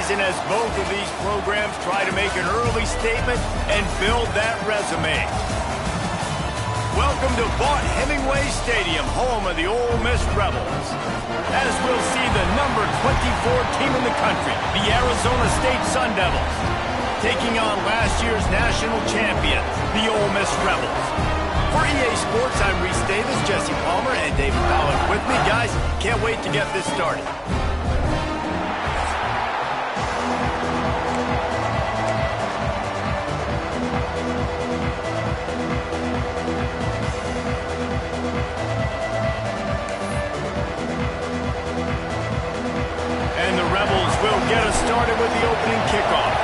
season as both of these programs try to make an early statement and build that resume. Welcome to Vaught Hemingway Stadium, home of the Ole Miss Rebels. As we'll see the number 24 team in the country, the Arizona State Sun Devils, taking on last year's national champions, the Ole Miss Rebels. For EA Sports, I'm Reese Davis, Jesse Palmer, and David Fowler with me. Guys, can't wait to get this started. Will get us started with the opening kickoff.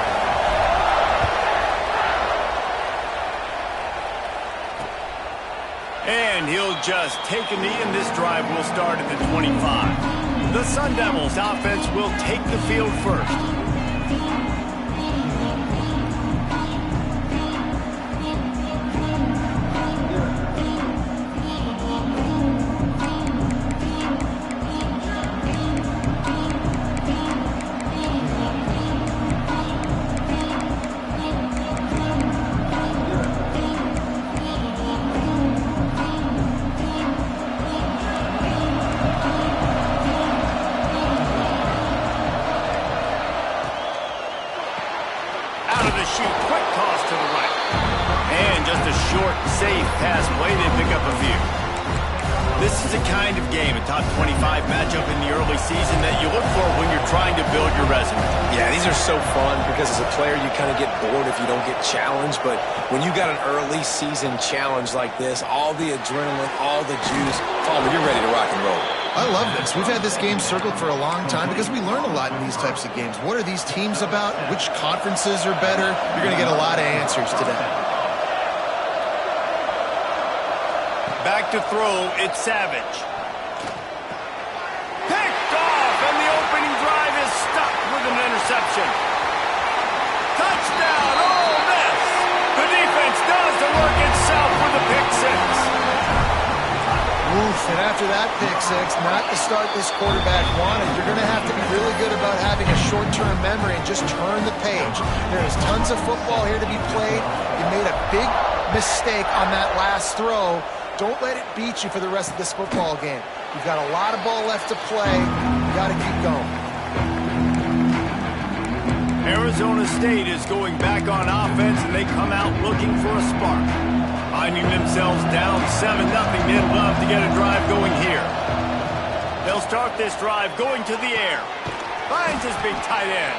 And he'll just take a knee, and this drive will start at the 25. The Sun Devils offense will take the field first. But when you got an early season challenge like this, all the adrenaline, all the juice, Palmer, you're ready to rock and roll. I love this. We've had this game circled for a long time because we learn a lot in these types of games. What are these teams about? Which conferences are better? You're going to get a lot of answers today. Back to throw, it's Savage. Picked off, and the opening drive is stopped with an interception. Touchdown, Ole Miss! The defense does the work itself with a pick six. Oof, and after that pick six, not the start this quarterback wanted. You're going to have to be really good about having a short-term memory and just turn the page. There's tons of football here to be played. You made a big mistake on that last throw. Don't let it beat you for the rest of this football game. You've got a lot of ball left to play. You got to keep going. Arizona State is going back on offense, and they come out looking for a spark. Finding themselves down 7-0, they'd love to get a drive going here. They'll start this drive going to the air. Finds his big tight end.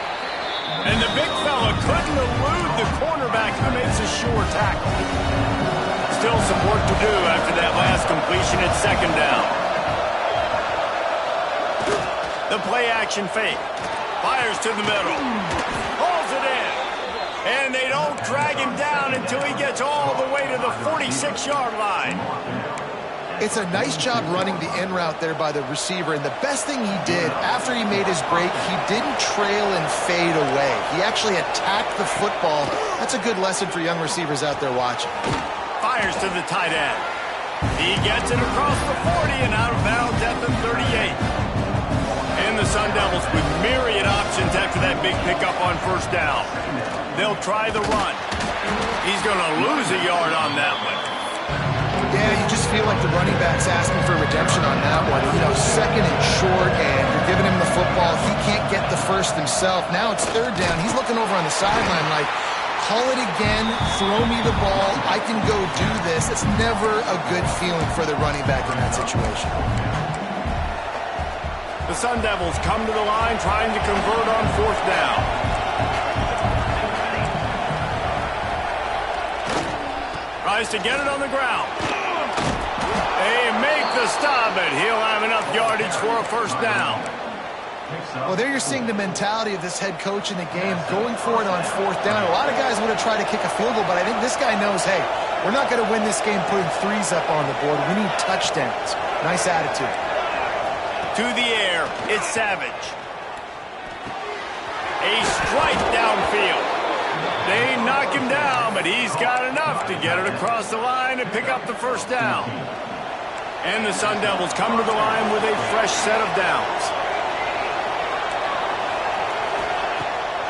And the big fella couldn't elude the cornerback who makes a sure tackle. Still some work to do after that last completion at second down. The play action fake. Fires to the middle. Pulls it in. And they don't drag him down until he gets all the way to the 46-yard line. It's a nice job running the in route there by the receiver. And the best thing he did after he made his break, he didn't trail and fade away. He actually attacked the football. That's a good lesson for young receivers out there watching. Fires to the tight end. He gets it across the 40 and out of bounds at the 38. And the Sun Devils with myriad options after that big pickup on first down. They'll try the run. He's going to lose a yard on that one. Yeah, you just feel like the running back's asking for redemption on that one. You know, second and short, and you're giving him the football. He can't get the first himself. Now it's third down. He's looking over on the sideline like, call it again, throw me the ball, I can go do this. It's never a good feeling for the running back in that situation. The Sun Devils come to the line trying to convert on fourth down. Tries to get it on the ground. They make the stop, but he'll have enough yardage for a first down. Well, there you're seeing the mentality of this head coach in the game, going for it on fourth down. A lot of guys would have tried to kick a field goal, but I think this guy knows, hey, we're not going to win this game putting threes up on the board. We need touchdowns. Nice attitude. To the air, it's Savage. A strike downfield. They knock him down, but he's got enough to get it across the line and pick up the first down. And the Sun Devils come to the line with a fresh set of downs.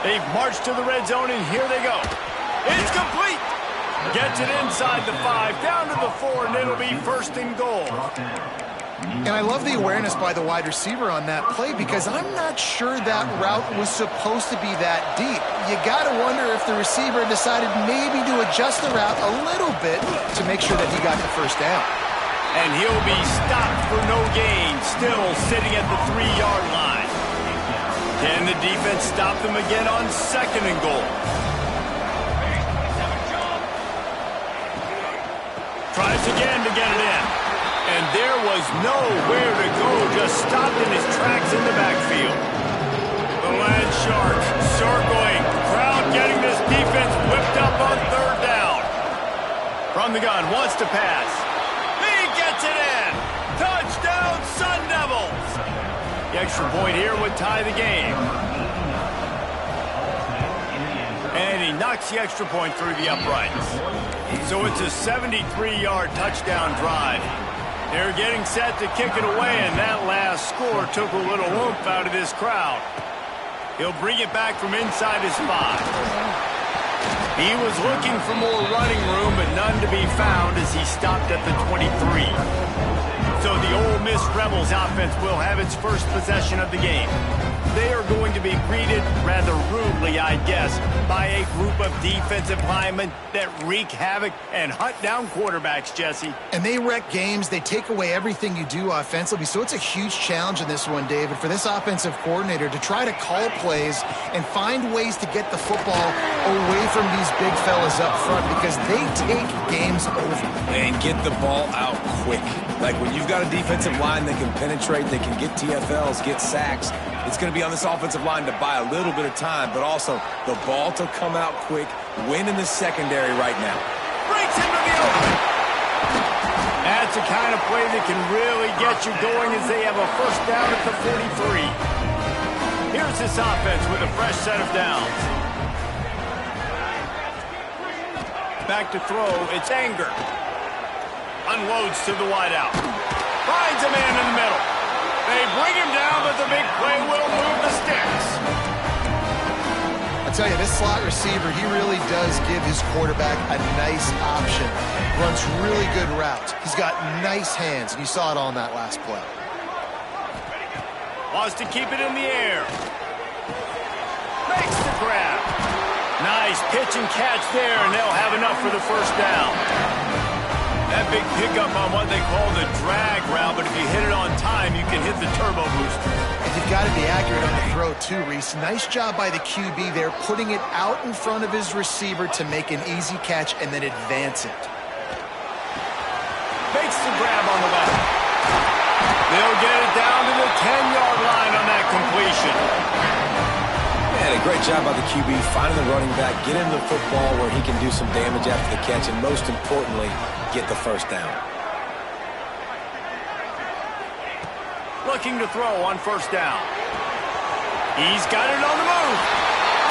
They've marched to the red zone, and here they go. It's complete. Gets it inside the 5, down to the 4, and it'll be first and goal. And I love the awareness by the wide receiver on that play because I'm not sure that route was supposed to be that deep. You got to wonder if the receiver decided maybe to adjust the route a little bit to make sure that he got the first down. And he'll be stopped for no gain, still sitting at the 3-yard line. Can the defense stop them again on second and goal? Tries again to get it in. And there was nowhere to go, just stopped in his tracks in the backfield. The Land Sharks circling. Crowd getting this defense whipped up on third down. From the gun, wants to pass. He gets it in. Touchdown, Sun Devils. The extra point here would tie the game. And he knocks the extra point through the uprights. So it's a 73-yard touchdown drive. They're getting set to kick it away, and that last score took a little oomph out of this crowd. He'll bring it back from inside his 5. He was looking for more running room, but none to be found as he stopped at the 23. So the Ole Miss Rebels offense will have its first possession of the game. They are going to be greeted rather rudely, I guess, by a group of defensive linemen that wreak havoc and hunt down quarterbacks, Jesse. And they wreck games. They take away everything you do offensively. So it's a huge challenge in this one, David, for this offensive coordinator to try to call plays and find ways to get the football away from these big fellas up front because they take games over. And get the ball out quick. Like when you've got a defensive line that can penetrate, they can get TFLs, get sacks, it's going to be on this offensive line to buy a little bit of time, but also the ball to come out quick, win in the secondary right now. Breaks into the open. That's the kind of play that can really get you going as they have a first down at the 43. Here's this offense with a fresh set of downs. Back to throw, it's Anger. Unloads to the wideout. Finds a man in the middle. They bring him down, but the big play will move the sticks. I tell you, this slot receiver, he really does give his quarterback a nice option. Runs really good routes. He's got nice hands, and you saw it all in that last play. Wants to keep it in the air. Makes the grab. Nice pitch and catch there, and they'll have enough for the first down. That big pickup on what they call the drag route, but if you hit it on time, you can hit the turbo booster. And you've got to be accurate on the throw, too, Reese. Nice job by the QB there, putting it out in front of his receiver to make an easy catch and then advance it. Makes the grab on the left. They'll get it down to the 10-yard line on that completion. Man, a great job by the QB, finding the running back, get him the football where he can do some damage after the catch, and most importantly, get the first down. Looking to throw on first down. He's got it on the move.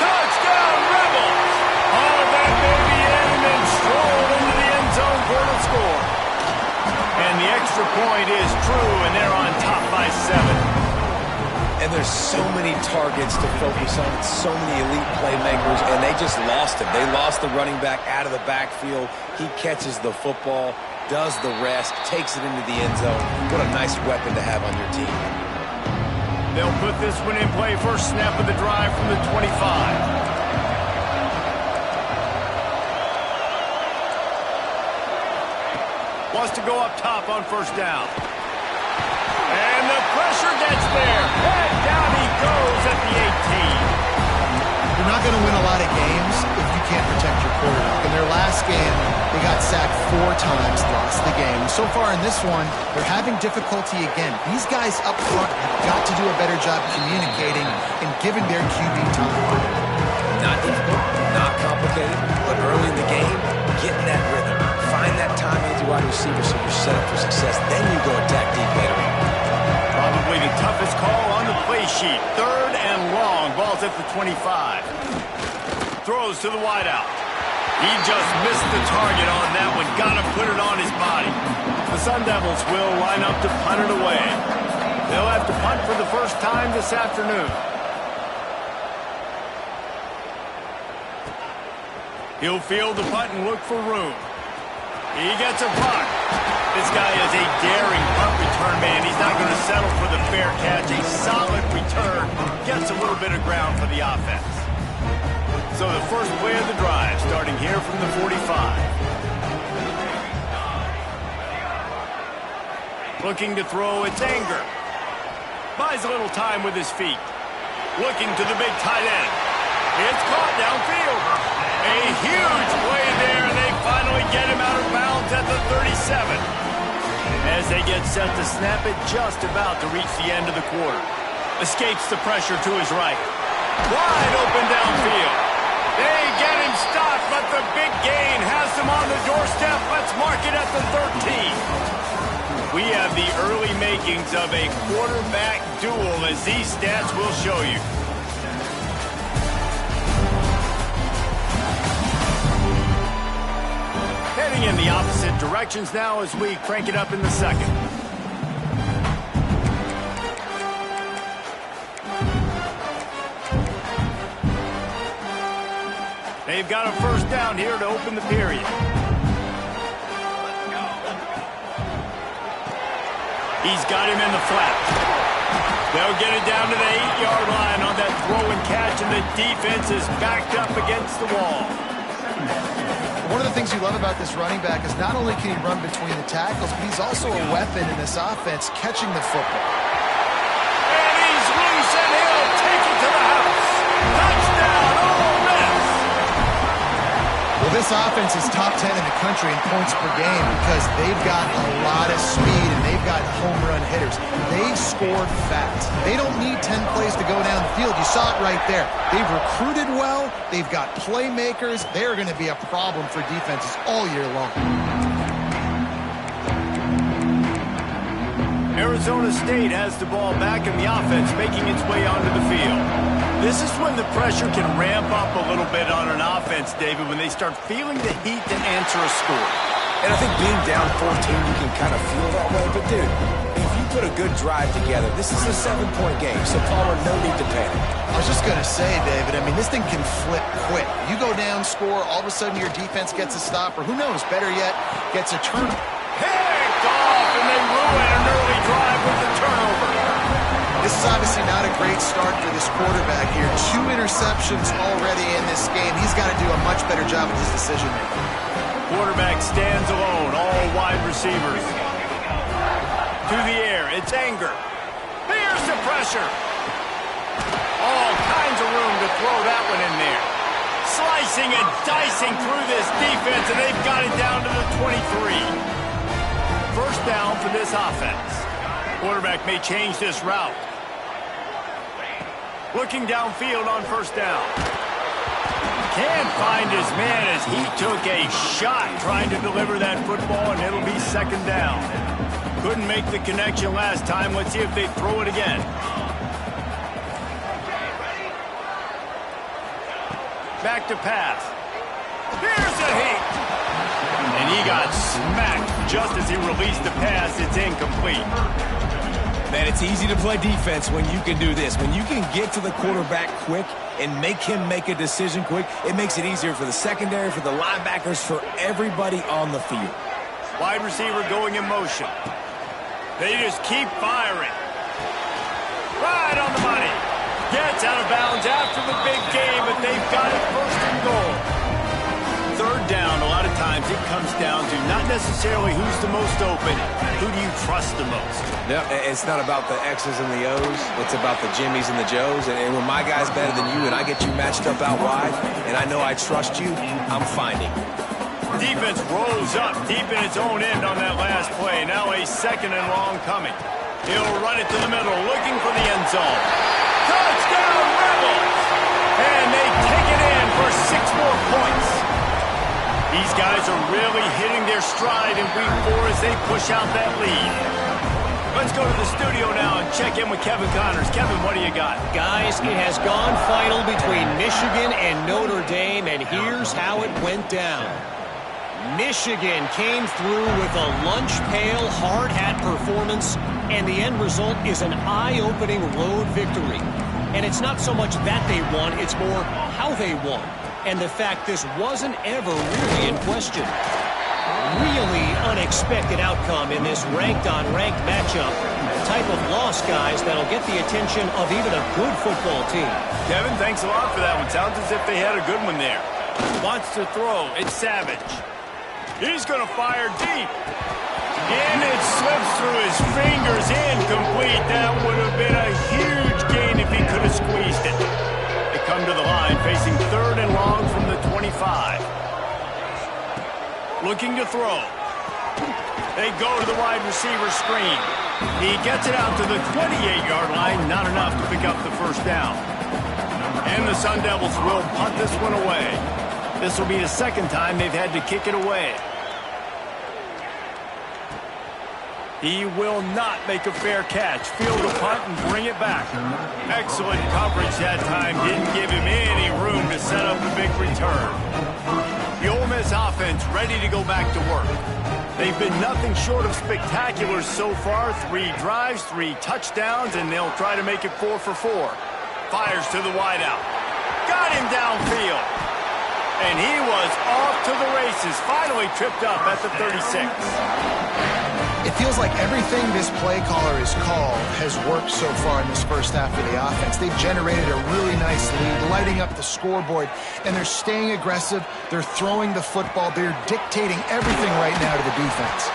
Touchdown, Rebels! Oh, that baby in and then strolled into the end zone for the score. And the extra point is true, and they're on top by 7. And there's so many targets to focus on, so many elite playmakers, and they just lost him. They lost the running back out of the backfield. He catches the football, does the rest, takes it into the end zone. What a nice weapon to have on your team. They'll put this one in play first snap of the drive from the 25. Wants to go up top on first down. And the pressure gets there. And down he goes at the 18. You're not going to win a lot of games if you can't protect your quarterback. In their last game, they got sacked 4 times, lost the game. So far in this one, they're having difficulty again. These guys up front have got to do a better job communicating and giving their QB time. Not difficult, not complicated, but early in the game, get in that rhythm. Find that time with your wide receiver so you're set up for success. Then you go attack deep later on. Probably the toughest call on the play sheet. 3rd and long. Ball's at the 25. Throws to the wideout. He just missed the target on that one. Got to put it on his body. The Sun Devils will line up to punt it away. They'll have to punt for the first time this afternoon. He'll field the punt and look for room. He gets a punt. This guy is a daring punt return man. He's not going to settle for the fair catch. A solid return gets a little bit of ground for the offense. So the first play of the drive starting here from the 45. Looking to throw, it's Anger. Buys a little time with his feet. Looking to the big tight end. It's caught downfield. A huge play there, and they finally get him out of bounds at the 37. As they get set to snap it, just about to reach the end of the quarter. Escapes the pressure to his right. Wide open downfield. They get him stopped, but the big gain has him on the doorstep. Let's mark it at the 13. We have the early makings of a quarterback duel, as these stats will show you. Heading in the opposite directions now as we crank it up in the second. They've got a first down here to open the period. He's got him in the flat. They'll get it down to the 8-yard line on that throw and catch, and the defense is backed up against the wall. One of the things you love about this running back is not only can he run between the tackles, but he's also a weapon in this offense catching the football. And he's loose, and he'll take it to the house. Touchdown, Ole Miss! Well, this offense is top 10 in the country in points per game because they've got a lot of speed and they've got home run hitters. They scored fast. They don't need 10 plays to go down the field. You saw it right there. They've recruited well. They've got playmakers. They're going to be a problem for defenses all year long. Arizona State has the ball back in the offense, making its way onto the field. This is when the pressure can ramp up a little bit on an offense, David, when they start feeling the heat to answer a score. And I think being down 14, you can kind of feel that way. But, dude, if you put a good drive together, this is a 7-point game. So, Palmer, no need to panic. I was just going to say, David, I mean, this thing can flip quick. You go down, score, all of a sudden your defense gets a stop, or who knows, better yet, gets a turn. Picked off, and they ruin an early drive with the turnover. This is obviously not a great start for this quarterback here. 2 interceptions already in this game. He's got to do a much better job with his decision-making. Quarterback stands alone, all wide receivers. To the air, it's Anger. Here's the pressure. All kinds of room to throw that one in there. Slicing and dicing through this defense, and they've got it down to the 23. First down for this offense. Quarterback may change this route. Looking downfield on first down. Can't find his man as he took a shot trying to deliver that football, and it'll be second down. Couldn't make the connection last time. Let's see if they throw it again. Back to pass. Here's a hit. And he got smacked just as he released the pass. It's incomplete. Man, it's easy to play defense when you can do this. When you can get to the quarterback quick and make him make a decision quick, it makes it easier for the secondary, for the linebackers, for everybody on the field. Wide receiver going in motion. They just keep firing. Right on the money. Gets out of bounds after the big game, but they've got it first and goal. Third down, a lot of times it comes down to not necessarily who's the most open, who do you trust the most? No, it's not about the X's and the O's. It's about the Jimmys and the Joes. And when my guy's better than you and I get you matched up out wide, and I know I trust you, I'm finding. Defense rolls up deep in its own end on that last play. Now a second and long coming. He'll run it to the middle, looking for the end zone. Touchdown, Rebels! And they take it in for 6 more points. These guys are really hitting their stride in week 4 as they push out that lead. Let's go to the studio now and check in with Kevin Connors. Kevin, what do you got? Guys, it has gone final between Michigan and Notre Dame, and here's how it went down. Michigan came through with a lunch pail, hard hat performance, and the end result is an eye-opening road victory. And it's not so much that they won, it's more how they won. and the fact this wasn't ever really in question. Really unexpected outcome in this ranked-on-ranked matchup. The type of loss, guys, that'll get the attention of even a good football team. Kevin, thanks a lot for that one. Sounds as if they had a good one there. Wants to throw. It's Savage. He's going to fire deep. And it slips through his fingers. Incomplete. That would have been a huge gain if he could have squeezed it. They come to the line facing 3rd and long from the 25. Looking to throw. They go to the wide receiver screen. He gets it out to the 28-yard line. Not enough to pick up the first down. And the Sun Devils will punt this one away. This will be the second time they've had to kick it away. He will not make a fair catch. Field the punt and bring it back. Excellent coverage that time. Didn't give him any room to set up a big return. The Ole Miss offense ready to go back to work. They've been nothing short of spectacular so far. 3 drives, 3 touchdowns, and they'll try to make it 4 for 4. Fires to the wideout. Got him downfield. And he was off to the races. Finally tripped up at the 36. It feels like everything this play caller has called has worked so far in this first half of the offense. They've generated a really nice lead, lighting up the scoreboard, and they're staying aggressive. They're throwing the football. They're dictating everything right now to the defense.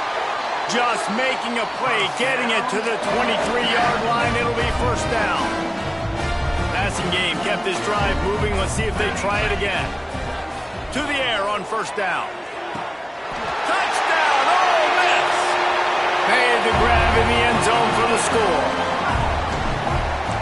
Just making a play, getting it to the 23-yard line. It'll be first down. Passing game kept this drive moving. Let's see if they try it again. To the air on first down. Touchdown, Ole Miss! Made the grab in the end zone for the score.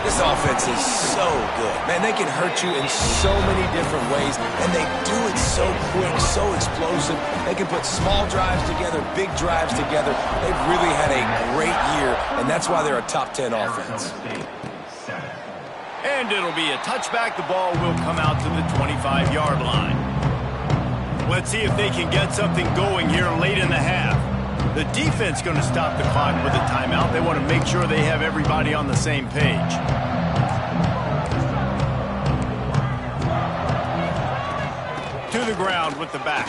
This offense is so good. Man, they can hurt you in so many different ways, and they do it so quick, so explosive. They can put small drives together, big drives together. They've really had a great year, and that's why they're a top 10 offense. And it'll be a touchback. The ball will come out to the 25-yard line. Let's see if they can get something going here late in the half. The defense going to stop the clock with a timeout. They want to make sure they have everybody on the same page. To the ground with the back.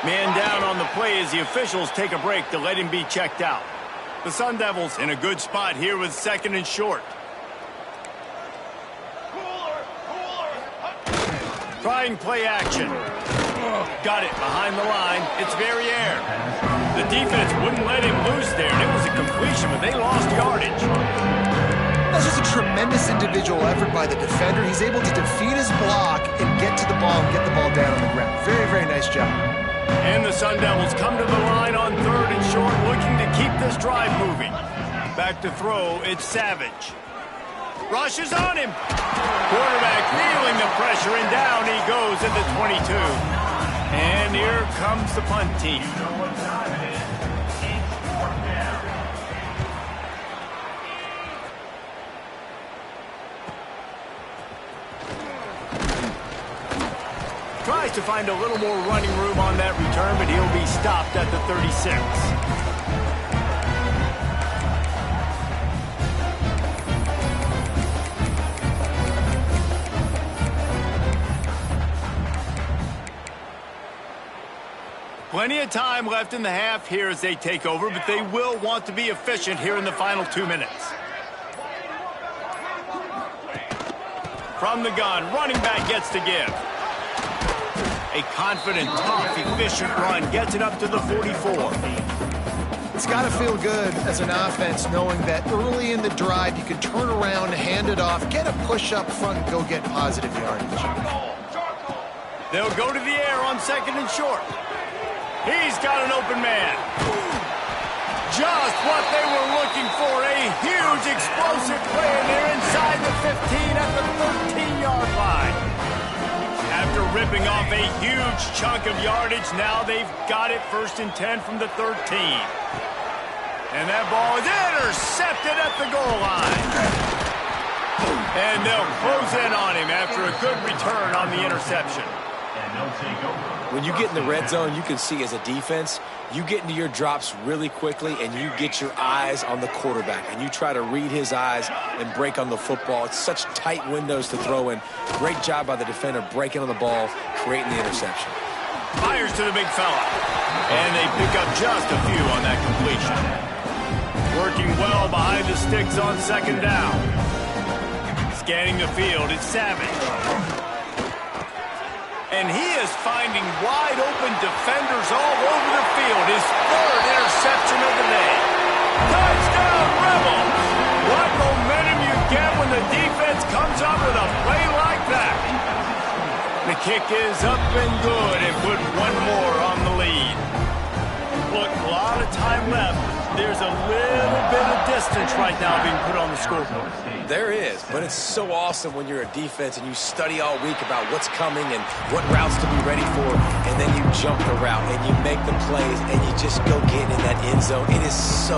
Man down on the play as the officials take a break to let him be checked out. The Sun Devils in a good spot here with 2nd and short. Trying play action. Got it behind the line. It's Verrier. The defense wouldn't let him loose there, and it was a completion, but they lost yardage. That's just a tremendous individual effort by the defender. He's able to defeat his block and get to the ball and get the ball down on the ground. Very, very nice job. And the Sun Devils come to the line on 3rd and short, looking to keep this drive moving. Back to throw, it's Savage. Rushes on him. Quarterback feeling the pressure, and down he goes at the 22. And here comes the punt team. Tries to find a little more running room on that return, but he'll be stopped at the 36. Plenty of time left in the half here as they take over, but they will want to be efficient here in the final 2 minutes. From the gun, running back gets to give. A confident, tough, efficient run gets it up to the 44. It's got to feel good as an offense knowing that early in the drive you can turn around, hand it off, get a push up front, and go get positive yardage. They'll go to the air on 2nd and short. He's got an open man. Just what they were looking for. A huge explosive play, and they're inside the 15 at the 13-yard line. After ripping off a huge chunk of yardage, now they've got it 1st and 10 from the 13. And that ball is intercepted at the goal line. And they'll close in on him after a good return on the interception. When you get in the red zone, you can see as a defense, you get into your drops really quickly and you get your eyes on the quarterback and you try to read his eyes and break on the football. It's such tight windows to throw in. Great job by the defender breaking on the ball, creating the interception. Fires to the big fella. And they pick up just a few on that completion. Working well behind the sticks on second down. Scanning the field, it's Savage. And he is finding wide-open defenders all over the field. His third interception of the day. Touchdown, Rebels! What momentum you get when the defense comes up with a play like that. The kick is up and good and put one more on the lead. Look, a lot of time left. There's a little bit of distance right now being put on the scoreboard. There is, but it's so awesome when you're a defense and you study all week about what's coming and what routes to be ready for, and then you jump the route and you make the plays and you just go get in that end zone. It is so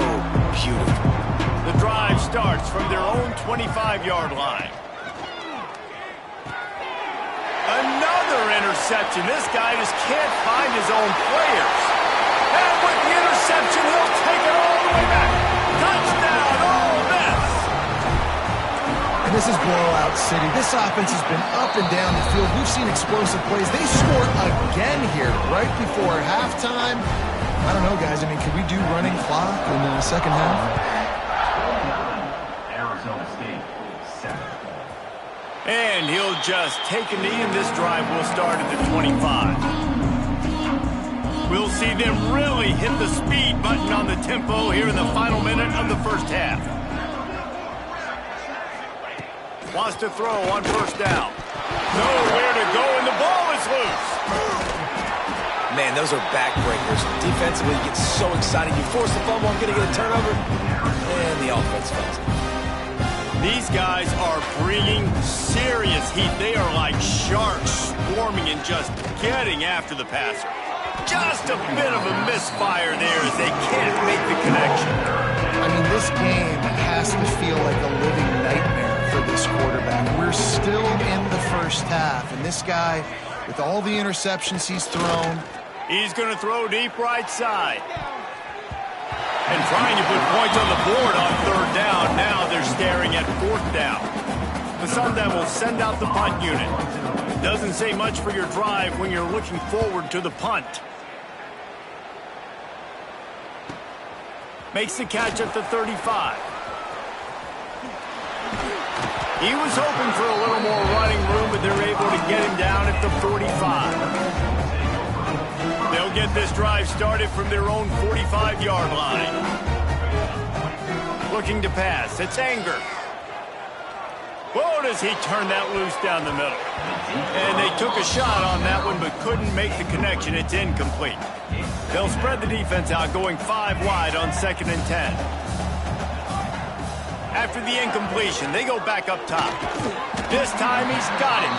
beautiful. The drive starts from their own 25-yard line. Another interception. This guy just can't find his own players. And with the interception, he'll take it all the way back. Touchdown, Ole Miss! And this is blowout city. This offense has been up and down the field. We've seen explosive plays. They score again here right before halftime. I don't know, guys. I mean, can we do running clock in the second half? Arizona State, 7. And he'll just take a knee, and this drive will start at the 25. We'll see them really hit the speed button on the tempo here in the final minute of the first half. Wants to throw on first down. Nowhere to go, and the ball is loose. Man, those are backbreakers. Defensively, you get so excited. You force the fumble, I'm going to get a turnover, and the offense falls. These guys are bringing serious heat. They are like sharks swarming and just getting after the passer. Just a bit of a misfire there as they can't make the connection. I mean, this game has to feel like a living nightmare for this quarterback. We're still in the first half, and this guy, with all the interceptions he's thrown, he's going to throw deep right side. And trying to put points on the board on third down. Now they're staring at fourth down. The Sun Devils send out the punt unit. Doesn't say much for your drive when you're looking forward to the punt. Makes the catch at the 35. He was hoping for a little more running room, but they're able to get him down at the 45. They'll get this drive started from their own 45-yard line. Looking to pass. It's Anger. Whoa, does he turn that loose down the middle. And they took a shot on that one, but couldn't make the connection. It's incomplete. They'll spread the defense out, going 5 wide on 2nd and 10. After the incompletion, they go back up top. This time he's got it.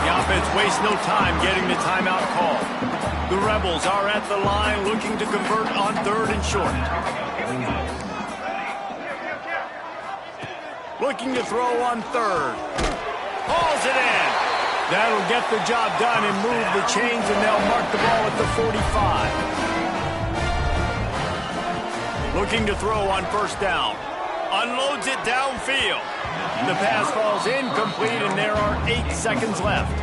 The offense wastes no time getting the timeout call. The Rebels are at the line looking to convert on 3rd and short. Looking to throw on 3rd. Hauls it in. That'll get the job done and move the chains, and they'll mark the ball at the 45. Looking to throw on 1st down. Unloads it downfield. The pass falls incomplete, and there are 8 seconds left.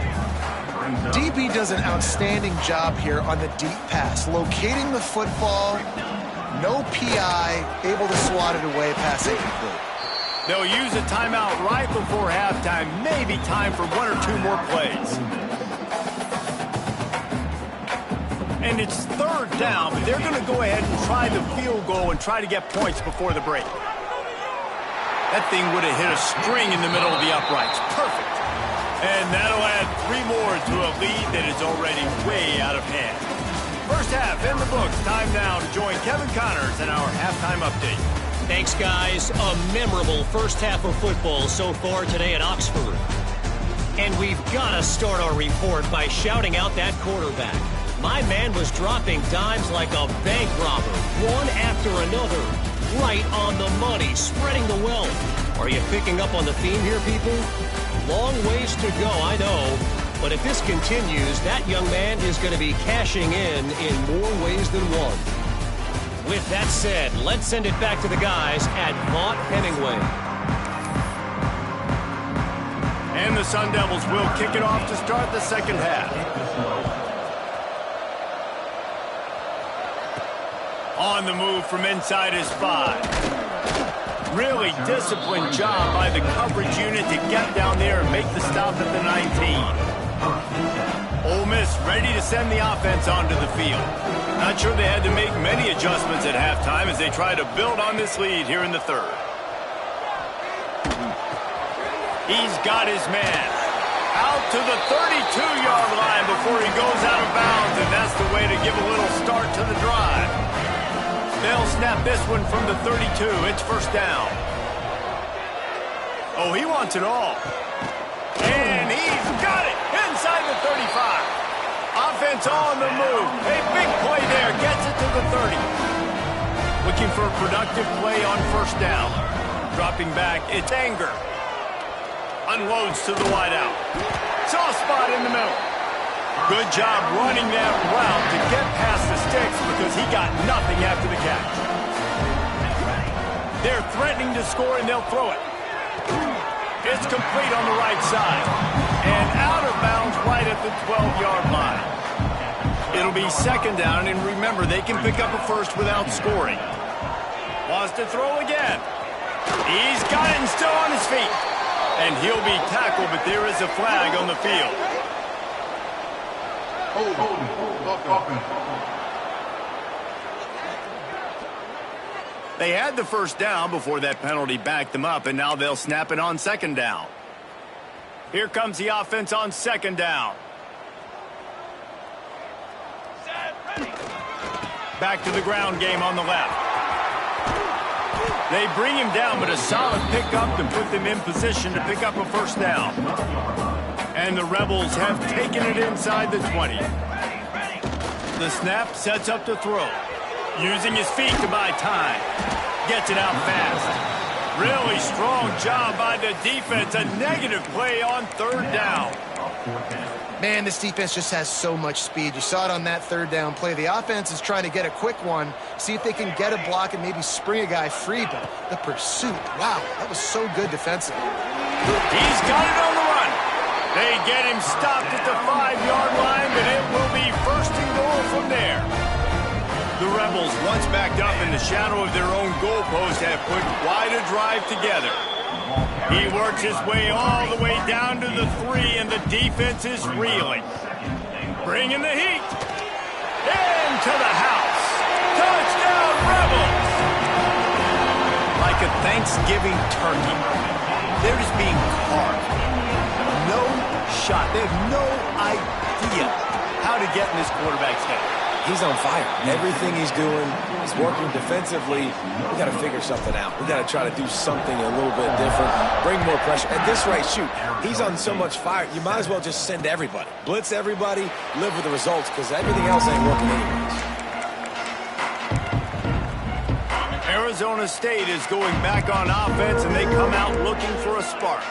DB does an outstanding job here on the deep pass, locating the football, no PI, able to swat it away, pass incomplete. They'll use a timeout right before halftime, maybe time for 1 or 2 more plays. And it's 3rd down, but they're going to go ahead and try the field goal and try to get points before the break. That thing would have hit a string in the middle of the uprights. Perfect. And that'll add 3 more to a lead that is already way out of hand. First half in the books. Time now to join Kevin Connors in our halftime update. Thanks, guys. A memorable first half of football so far today at Oxford. And we've got to start our report by shouting out that quarterback. My man was dropping dimes like a bank robber, one after another, right on the money, spreading the wealth. Are you picking up on the theme here, people? Long ways to go, I know, But if this continues, that young man is going to be cashing in more ways than one. With that said, let's send it back to the guys at Vaught Hemingway. And the Sun Devils will kick it off to start the second half. On the move from inside his 5. Really disciplined job by the coverage unit to get down there and make the stop at the 19. Ole Miss ready to send the offense onto the field. Not sure they had to make many adjustments at halftime as they try to build on this lead here in the third. He's got his man out to the 32-yard line before he goes out of bounds, and that's the way to give a little start to the drive. They'll snap this one from the 32. It's first down. Oh, he wants it all. And he's got it inside the 35. Offense on the move. A big play there. Gets it to the 30. Looking for a productive play on first down. Dropping back. It's Anger. Unloads to the wideout. Soft spot in the middle. Good job running that route to get past the sticks because he got nothing after the catch. They're threatening to score and they'll throw it. It's complete on the right side. And out of bounds right at the 12-yard line. It'll be second down, and remember, they can pick up a first without scoring. Wants to throw again. He's got it and still on his feet. And he'll be tackled, but there is a flag on the field. They had the first down before that penalty backed them up, and now they'll snap it on second down. Here comes the offense on second down. Back to the ground game on the left. They bring him down, but a solid pickup to put them in position to pick up a first down. And the Rebels have taken it inside the 20. The snap sets up to throw. Using his feet to buy time. Gets it out fast. Really strong job by the defense. A negative play on third down. Man, this defense just has so much speed. You saw it on that third down play. The offense is trying to get a quick one, see if they can get a block and maybe spring a guy free, but the pursuit, wow, that was so good defensively. He's got it on the run. They get him stopped at the 5-yard line, but it will be first and goal from there. The Rebels, once backed up in the shadow of their own goalpost, have put quite a drive together. He works his way all the way down to the 3, and the defense is reeling. Bringing the heat. Into the house. Touchdown, Rebels! Like a Thanksgiving turkey. They're just being carved. No shot. They have no idea how to get in this quarterback's head. He's on fire. Everything he's doing, he's working defensively. We got to figure something out. We got to try to do something a little bit different. Bring more pressure. At this rate, shoot, he's on so much fire, you might as well just send everybody. Blitz everybody, live with the results, because everything else ain't working anyways. Arizona State is going back on offense, and they come out looking for a spark.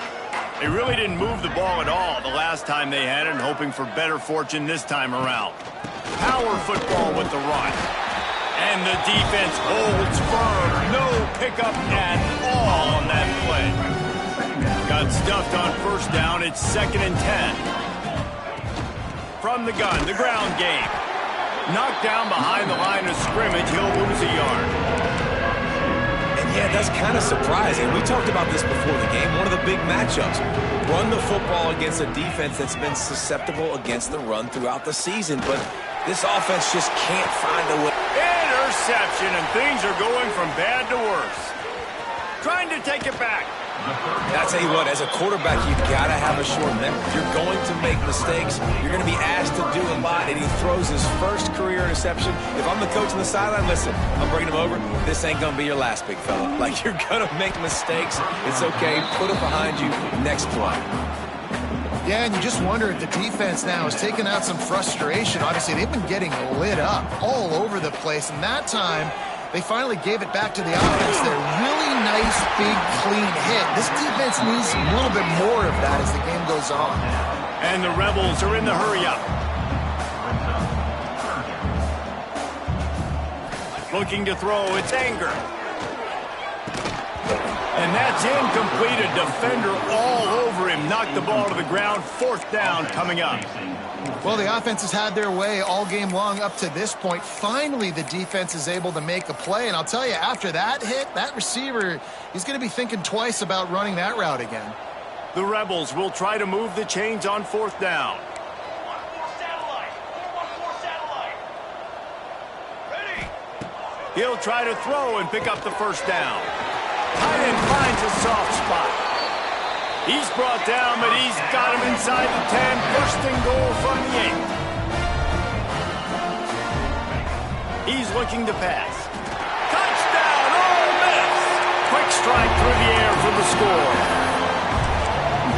They really didn't move the ball at all the last time they had it, and hoping for better fortune this time around. Power football with the run. And the defense holds firm. No pickup at all on that play. Got stuffed on first down. It's 2nd and 10. From the gun, the ground game. Knocked down behind the line of scrimmage. He'll lose a yard. And yeah, that's kind of surprising. We talked about this before the game. One of the big matchups. Run the football against a defense that's been susceptible against the run throughout the season. But this offense just can't find a way. Interception, and things are going from bad to worse. Trying to take it back. I'll tell you what, as a quarterback, you've got to have a short memory. You're going to make mistakes. You're going to be asked to do a lot, and he throws his first career interception. If I'm the coach on the sideline, listen, I'm bringing him over. This ain't going to be your last, big fella. Like, you're going to make mistakes. It's okay. Put it behind you. Next play. Yeah, and you just wonder if the defense now is taking out some frustration. Obviously, they've been getting lit up all over the place, and that time, they finally gave it back to the offense. They're really nice, big, clean hit. This defense needs a little bit more of that as the game goes on. And the Rebels are in the hurry-up. Looking to throw, it's Anger. And that's incomplete. A defender all over him. Knocked the ball to the ground. 4th down coming up. Well, the offense has had their way all game long up to this point. Finally, the defense is able to make a play. And I'll tell you, after that hit, that receiver, he's going to be thinking twice about running that route again. The Rebels will try to move the chains on 4th down. He'll try to throw and pick up the 1st down. Tight end finds a soft spot. He's brought down, but he's got him inside the 10. 1st and goal from the 8. He's looking to pass. Touchdown, Ole Miss! Quick strike through the air for the score.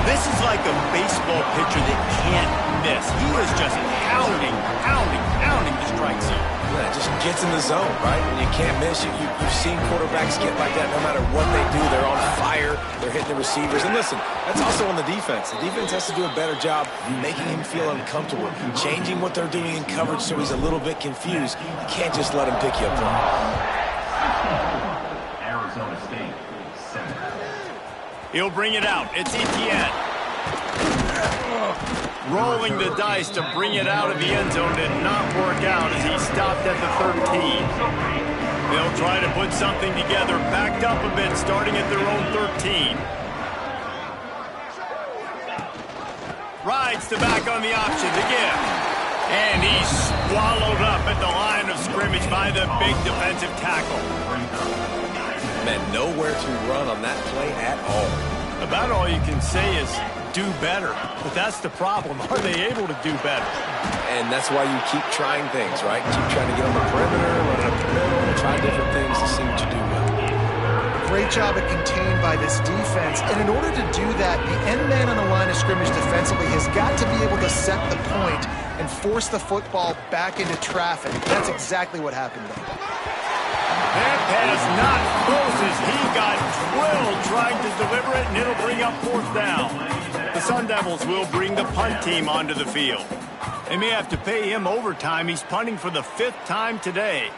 This is like a baseball pitcher that can't miss. He is just pounding the strike zone. Yeah, it just gets in the zone, right? When you can't miss, you've seen quarterbacks get like that no matter what they do. They're on fire. They're hitting the receivers. And listen, that's also on the defense. The defense has to do a better job making him feel uncomfortable, changing what they're doing in coverage so he's a little bit confused. You can't just let him pick you apart. Arizona State, 7. He'll bring it out. It's Etienne. Rolling the dice to bring it out of the end zone did not work out as he stopped at the 13. They'll try to put something together, backed up a bit, starting at their own 13. Rides to back on the option to give. And he's swallowed up at the line of scrimmage by the big defensive tackle. Man, nowhere to run on that play at all. About all you can say is do better. But that's the problem. Are they able to do better? And that's why you keep trying things, right? Keep trying to get on the perimeter, run up the middle, try different things to see what you do well. Great job at contained by this defense. And in order to do that, the end man on the line of scrimmage defensively has got to be able to set the point and force the football back into traffic. That's exactly what happened there. That pass not closes. He got drilled trying to deliver it, and it'll bring up 4th down. The Sun Devils will bring the punt team onto the field. They may have to pay him overtime. He's punting for the 5th time today.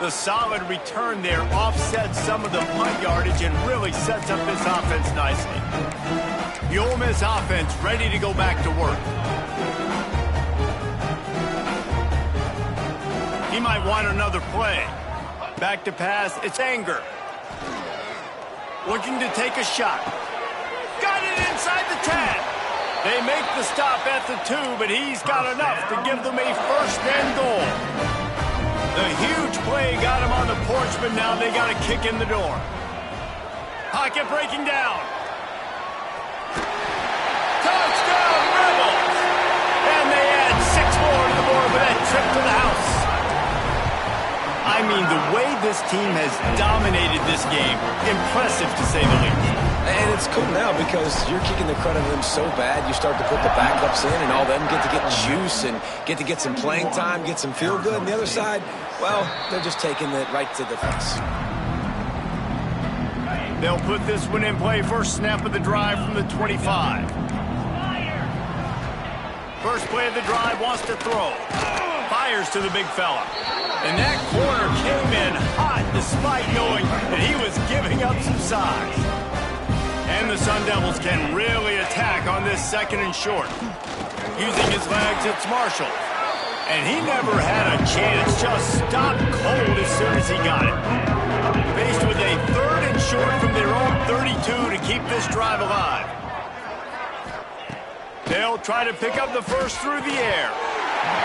The solid return there offsets some of the punt yardage and really sets up this offense nicely. The Ole Miss offense ready to go back to work. He might want another play. Back to pass, it's Anger. Looking to take a shot. Got it inside the 10. They make the stop at the 2, but he's got enough to give them a 1st and goal. The huge play got him on the porch, but now they got a kick in the door. Pocket breaking down. Touchdown, Rebels! And they add 6 more to the board with that trip to the house. I mean, the way this team has dominated this game, impressive to say the least. And it's cool now because you're kicking the crud out of them so bad, you start to put the backups in and all them get to get juice and get to get some playing time, get some feel good. And the other side, well, they're just taking it right to the face. They'll put this one in play. 1st snap of the drive from the 25. First play of the drive, wants to throw. Fires to the big fella. And that corner came in hot despite knowing that he was giving up some size. And the Sun Devils can really attack on this 2nd and short. Using his legs, it's Marshall. And he never had a chance, just stopped cold as soon as he got it. Faced with a 3rd and short from their own 32 to keep this drive alive. They'll try to pick up the 1st through the air.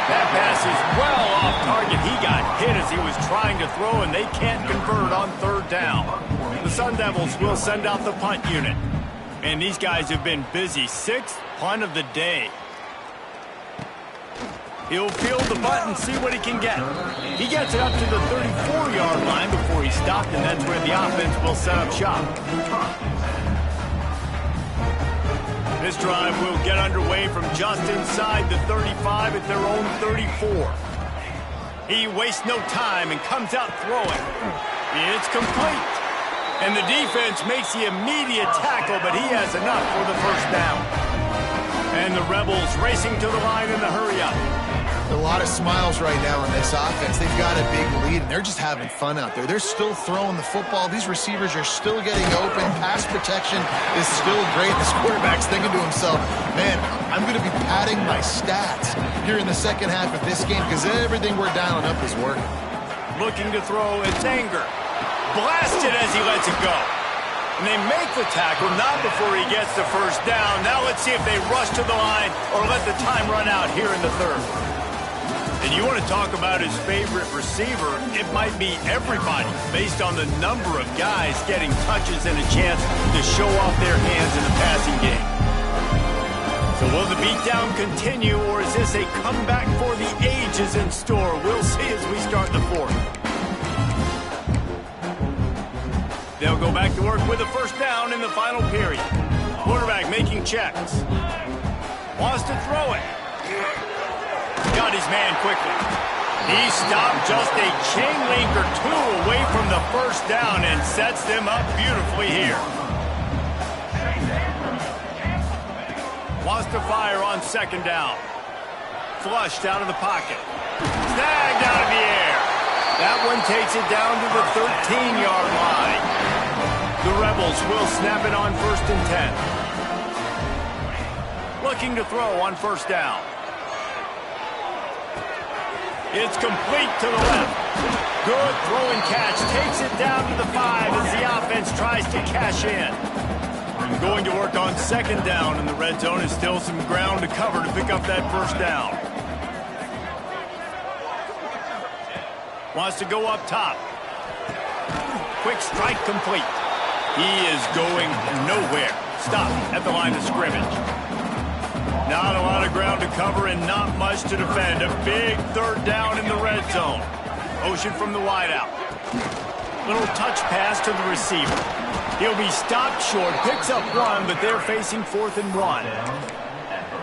That pass is well off target. He got hit as he was trying to throw, and they can't convert on 3rd down. The Sun Devils will send out the punt unit. And these guys have been busy. 6th punt of the day. He'll field the butt and see what he can get. He gets it up to the 34-yard line before he stopped, and that's where the offense will set up shop. This drive will get underway from just inside the 35 at their own 34. He wastes no time and comes out throwing. It's complete. And the defense makes the immediate tackle, but he has enough for the first down. And the Rebels racing to the line in the hurry-up. A lot of smiles right now on this offense. They've got a big lead, and they're just having fun out there. They're still throwing the football. These receivers are still getting open. Pass protection is still great. This quarterback's thinking to himself, man, I'm going to be padding my stats here in the second half of this game because everything we're dialing up is working. Looking to throw, it's Anger. Blasted as he lets it go. And they make the tackle, not before he gets the first down. Now let's see if they rush to the line or let the time run out here in the third. And you want to talk about his favorite receiver, it might be everybody based on the number of guys getting touches and a chance to show off their hands in the passing game. So will the beatdown continue, or is this a comeback for the ages in store? We'll see as we start the fourth. They'll go back to work with a first down in the final period. Quarterback making checks. Wants to throw it. Got his man quickly. He stopped just a chain link or two away from the first down and sets them up beautifully here. Wants to fire on second down. Flushed out of the pocket. Snagged out of the air. That one takes it down to the 13-yard line. The Rebels will snap it on 1st and 10. Looking to throw on first down. It's complete to the left. Good throw and catch. Takes it down to the 5 as the offense tries to cash in. Going to work on second down, and the red zone is still some ground to cover to pick up that first down. Wants to go up top. Quick strike complete. He is going nowhere. Stop at the line of scrimmage. Not a lot of ground to cover and not much to defend. A big third down in the red zone. Motion from the wideout. Little touch pass to the receiver. He'll be stopped short. Picks up one, but they're facing 4th and 1.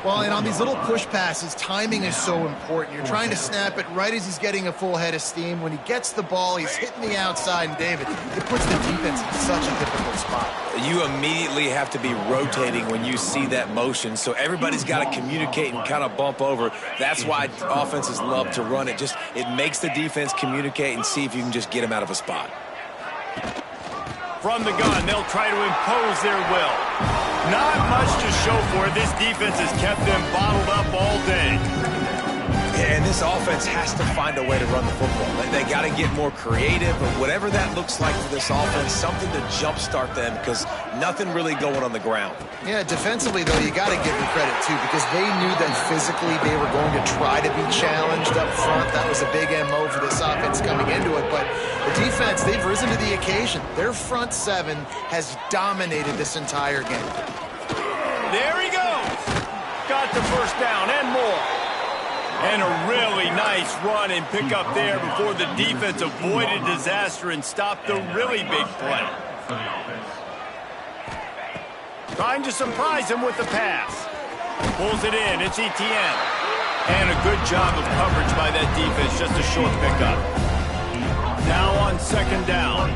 Well, and on these little push passes, timing is so important. You're trying to snap it right as he's getting a full head of steam. When he gets the ball, he's hitting the outside, and David, it puts the defense in such a difficult spot. You immediately have to be rotating when you see that motion, so everybody's got to communicate and kind of bump over. That's why offenses love to run it. It makes the defense communicate and see if you can just get him out of a spot. From the gun, they'll try to impose their will. Not much to show for it. This defense has kept them bottled up all day. And this offense has to find a way to run the football. They got to get more creative, but whatever that looks like for this offense, something to jumpstart them because nothing really going on the ground. Yeah, defensively, though, you got to give them credit, too, because they knew that physically they were going to try to be challenged up front. That was a big MO for this offense coming into it, but the defense, they've risen to the occasion. Their front seven has dominated this entire game. There he goes. Got the first down and more. And a really nice run and pick up there before the defense avoided disaster and stopped the really big play. Trying to surprise him with the pass. Pulls it in. It's Etienne. And a good job of coverage by that defense. Just a short pickup. Now on second down.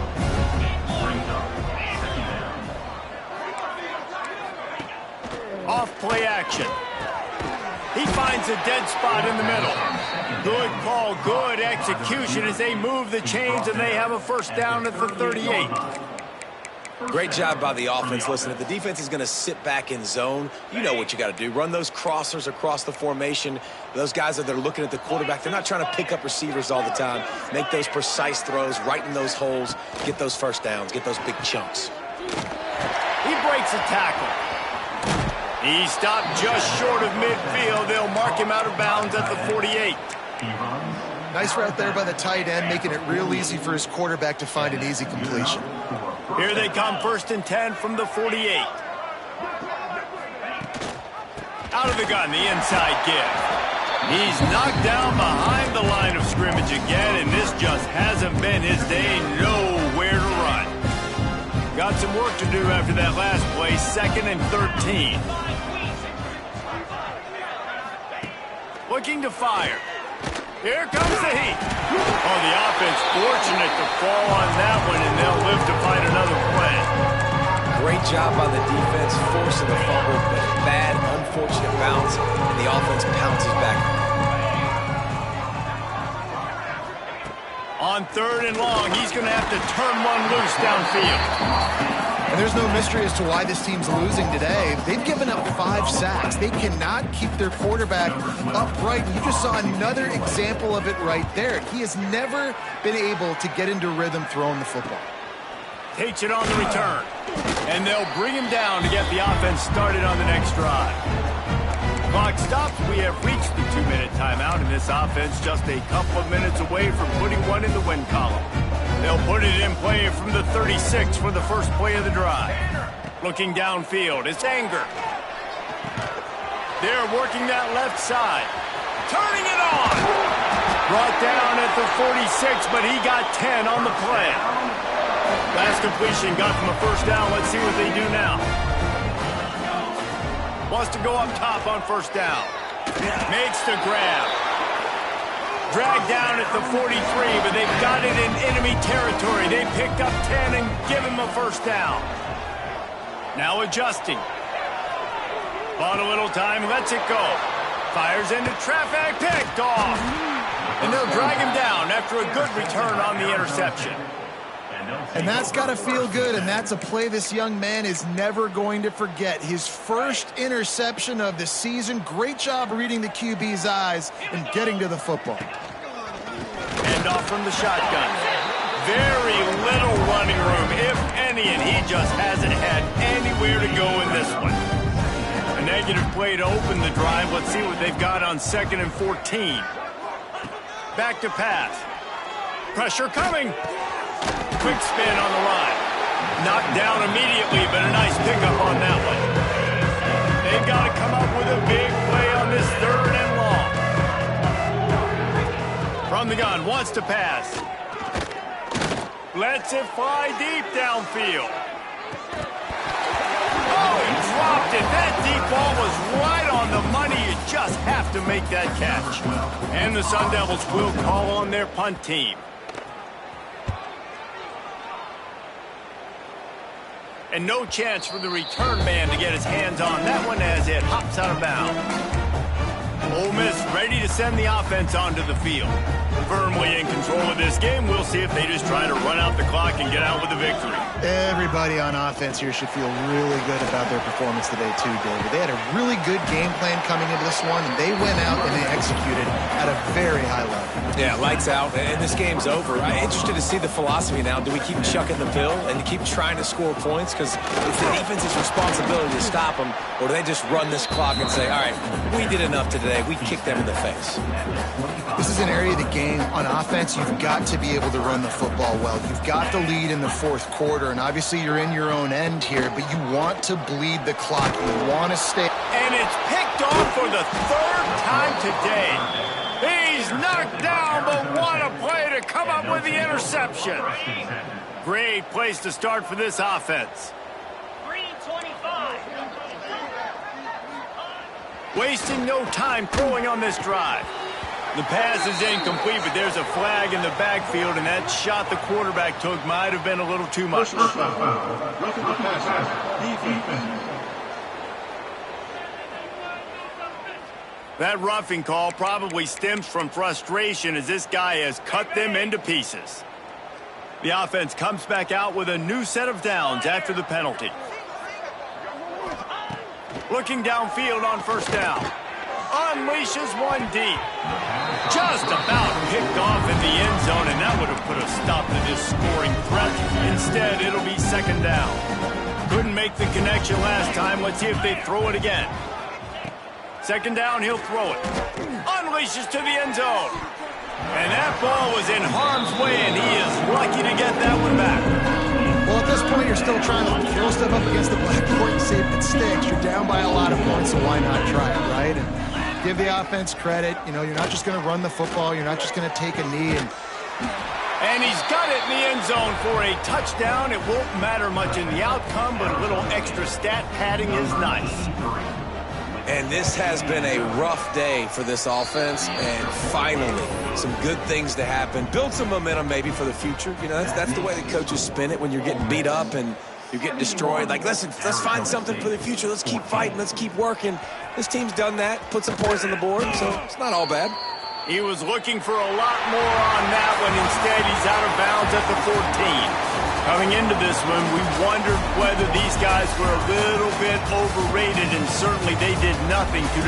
Off play action. He finds a dead spot in the middle. Good call, good execution as they move the chains and they have a first down at the 38. Great job by the offense. Listen, if the defense is going to sit back in zone, you know what you got to do. Run those crossers across the formation. Those guys that are looking at the quarterback, they're not trying to pick up receivers all the time. Make those precise throws, right in those holes, get those first downs, get those big chunks. He breaks a tackle. He stopped just short of midfield. They'll mark him out of bounds at the 48. Nice route there by the tight end, making it real easy for his quarterback to find an easy completion. Here they come, 1st and 10 from the 48. Out of the gun, the inside give. He's knocked down behind the line of scrimmage again, and this just hasn't been his day. Nowhere to run. Got some work to do after that last play, 2nd and 13. Looking to fire. Here comes the heat. Oh, the offense fortunate to fall on that one, and they'll live to fight another play. Great job by the defense, forcing the fumble, but a bad, unfortunate bounce, and the offense pounces back. On 3rd and long, he's going to have to turn one loose downfield. And there's no mystery as to why this team's losing today. They've given up 5 sacks. They cannot keep their quarterback upright. You just saw another example of it right there. He has never been able to get into rhythm throwing the football. Takes it on the return. And they'll bring him down to get the offense started on the next drive. Clock stops. We have reached the 2-minute timeout, and this offense just a couple of minutes away from putting one in the win column. They'll put it in play from the 36 for the first play of the drive. Looking downfield, it's Anger. They're working that left side. Turning it on! Brought down at the 46, but he got 10 on the play. Last completion got them a first down. Let's see what they do now. Wants to go up top on first down. Makes the grab. Dragged down at the 43, but they've got it in enemy territory. They picked up 10 and give him a first down. Now adjusting. Bought a little time, lets it go. Fires into traffic, picked off. And they'll drag him down after a good return on the interception. And that's got to feel good, and that's a play this young man is never going to forget. His first interception of the season. Great job reading the QB's eyes and getting to the football. And off from the shotgun. Very little running room, if any, and he just hasn't had anywhere to go in this one. A negative play to open the drive. Let's see what they've got on 2nd and 14. Back to pass. Pressure coming. Quick spin on the line. Knocked down immediately, but a nice pickup on that one. They've got to come up with a big play on this 3rd and long. From the gun, wants to pass. Lets it fly deep downfield. Oh, he dropped it. That deep ball was right on the money. You just have to make that catch. And the Sun Devils will call on their punt team. And no chance for the return man to get his hands on that one as it hops out of bounds. Ole Miss ready to send the offense onto the field. Firmly in control of this game. We'll see if they just try to run out the clock and get out with a victory. Everybody on offense here should feel really good about their performance today too, David. They had a really good game plan coming into this one, and they went out and they executed at a very high level. Yeah, lights out, and this game's over. I'm interested to see the philosophy now. Do we keep chucking the pill and keep trying to score points? Because it's the defense's responsibility to stop them, or do they just run this clock and say, all right, we did enough today. We kicked them in the face. This is an area of the game on offense you've got to be able to run the football well. You've got the lead in the 4th quarter, and obviously you're in your own end here, but you want to bleed the clock. You want to stay. And it's picked off for the 3rd time today. He's knocked down, but what a play to come up with the interception. Great place to start for this offense. 3:25. Wasting no time throwing on this drive. The pass is incomplete, but there's a flag in the backfield, and that shot the quarterback took might have been a little too much. That roughing call probably stems from frustration as this guy has cut them into pieces. The offense comes back out with a new set of downs after the penalty. Looking downfield on first down. Unleashes one deep. Just about picked off in the end zone, and that would have put a stop to this scoring threat. Instead, it'll be 2nd down. Couldn't make the connection last time. Let's see if they throw it again. 2nd down, he'll throw it. Unleashes to the end zone. And that ball was in harm's way, and he is lucky to get that one back. Well, at this point, you're still trying to throw stuff up against the blackboard and see if it sticks. You're down by a lot of points, so why not try it, right? And give the offense credit. You know, you're not just going to run the football. You're not just going to take a knee. And he's got it in the end zone for a touchdown. It won't matter much in the outcome, but a little extra stat padding is nice. And this has been a rough day for this offense, and finally some good things to happen. Build some momentum maybe for the future. You know, that's the way the coaches spin it when you're getting beat up and you're getting destroyed. Like, listen, let's find something for the future. Let's keep fighting. Let's keep working. This team's done that, put some points on the board, so it's not all bad. He was looking for a lot more on that one. Instead, he's out of bounds at the 14. Coming into this one, we wondered whether these guys were a little bit overrated, and certainly they did nothing to